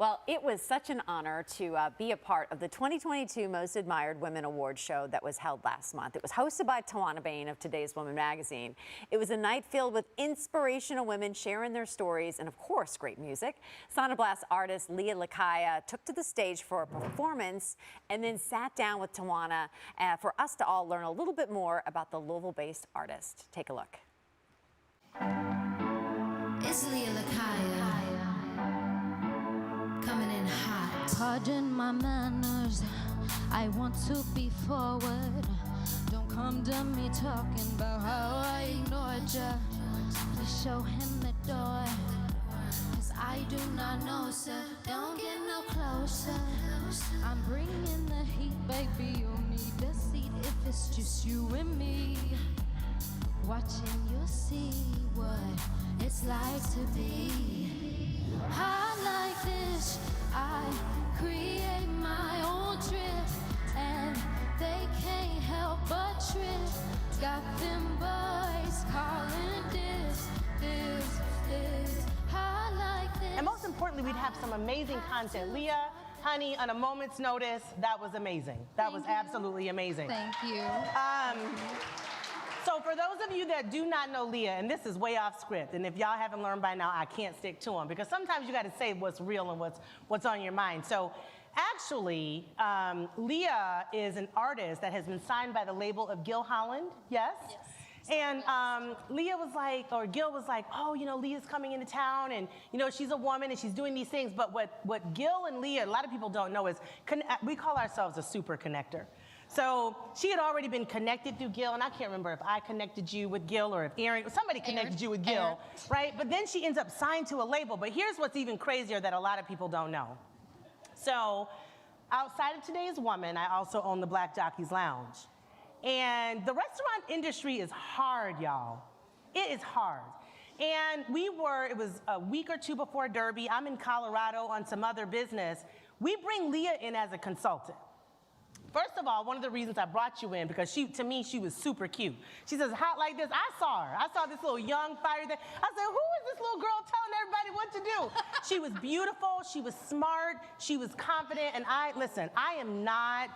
Well, it was such an honor to be a part of the 2022 Most Admired Women Award show that was held last month. It was hosted by Tawana Bain of Today's Woman magazine. It was a night filled with inspirational women sharing their stories and, of course, great music. Sound Blast artist Leah Lahkiah took to the stage for a performance and then sat down with Tawana for us to all learn a little bit more about the Louisville-based artist. Take a look. It's Leah Lahkiah, coming in hot. Pardon my manners, I want to be forward. Don't come to me talking about how I ignored ya. Please show him the door, 'cause I do not know, sir. Don't get no closer. I'm bringing the heat, baby. You'll need a seat if it's just you and me. Watching, you'll see what it's like to be hot like this. I create my own trip, and they can't help but trip. Got them boys calling this hot like this. And most importantly, we'd have some amazing content. Leah, honey, on a moment's notice, that was amazing. That was absolutely amazing. Thank you. So for those of you that do not know Leah, and this is way off script, and if y'all haven't learned by now, I can't stick to them, because sometimes you got to say what's real and what's on your mind. So actually, Leah is an artist that has been signed by the label of Gil Holland, yes? Yes. And Leah was like, or Gil was like, oh, you know, Leah's coming into town, and, you know, she's a woman, and she's doing these things. But what Gil and Leah, a lot of people don't know, is we call ourselves a super connector. So she had already been connected through Gil, and I can't remember if I connected you with Gil or if somebody connected you with Gil, right? But then she ends up signed to a label. But here's what's even crazier that a lot of people don't know. So outside of Today's Woman, I also own the Black Jockey's Lounge. And the restaurant industry is hard, y'all. It is hard. And it was a week or two before Derby. I'm in Colorado on some other business. We bring Leah in as a consultant. First of all, one of the reasons I brought you in, because to me, she was super cute. She says, hot like this. I saw her. I saw this little young, fiery thing. I said, who is this little girl telling everybody what to do? She was beautiful. She was smart. She was confident. And listen, I am not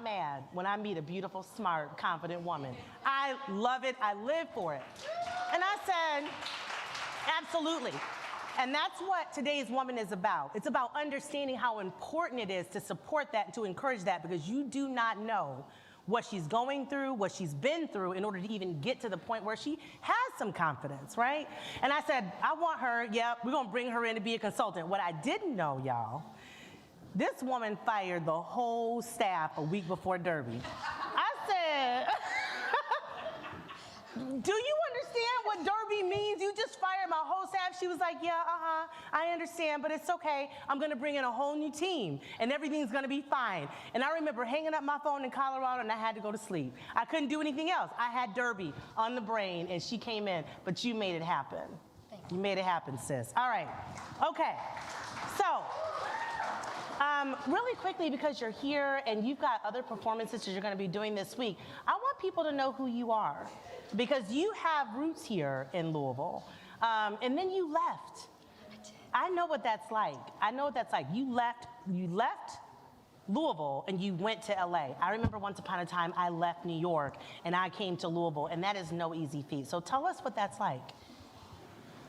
mad when I meet a beautiful, smart, confident woman. I love it. I live for it. And I said, absolutely. And that's what Today's Woman is about. It's about understanding how important it is to support that and to encourage that, because you do not know what she's going through, what she's been through in order to even get to the point where she has some confidence, right? And I said, I want her, we're gonna bring her in to be a consultant. What I didn't know, y'all, this woman fired the whole staff a week before Derby. I said, do you understand what Derby means? You just fired my whole staff. She was like, yeah, I understand, but it's okay. I'm gonna bring in a whole new team, and everything's gonna be fine. And I remember hanging up my phone in Colorado, and I had to go to sleep. I couldn't do anything else. I had Derby on the brain, and she came in, but you made it happen. Thank you. You made it happen, sis. All right, okay, so, really quickly, because you're here and you've got other performances that you're going to be doing this week, I want people to know who you are, because you have roots here in Louisville, and then you left. I know what that's like. I know what that's like. You left Louisville and you went to LA. I remember once upon a time I left New York and I came to Louisville, and that is no easy feat. So tell us what that's like.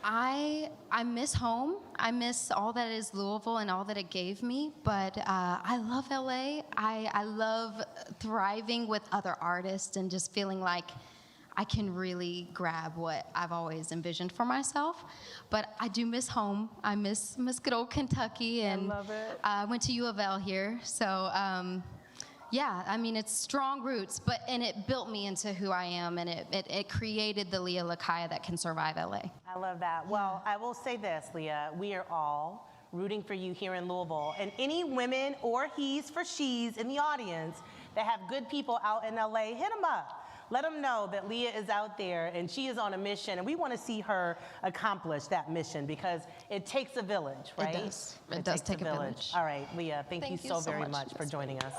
I miss home. I miss all that is Louisville and all that it gave me, but I love LA. I love thriving with other artists and just feeling like I can really grab what I've always envisioned for myself. But I do miss home. I miss good old Kentucky, and I love it. I went to U of L here, so yeah, I mean, it's strong roots, and it built me into who I am, and it created the Leah Lahkiah that can survive LA. I love that. Well, I will say this, Leah, we are all rooting for you here in Louisville, and any women or he's for she's in the audience that have good people out in LA, hit them up. Let them know that Leah is out there and she is on a mission, and we want to see her accomplish that mission, because it takes a village, right? It does. It does take a village. All right, Leah, thank you so very much for joining us.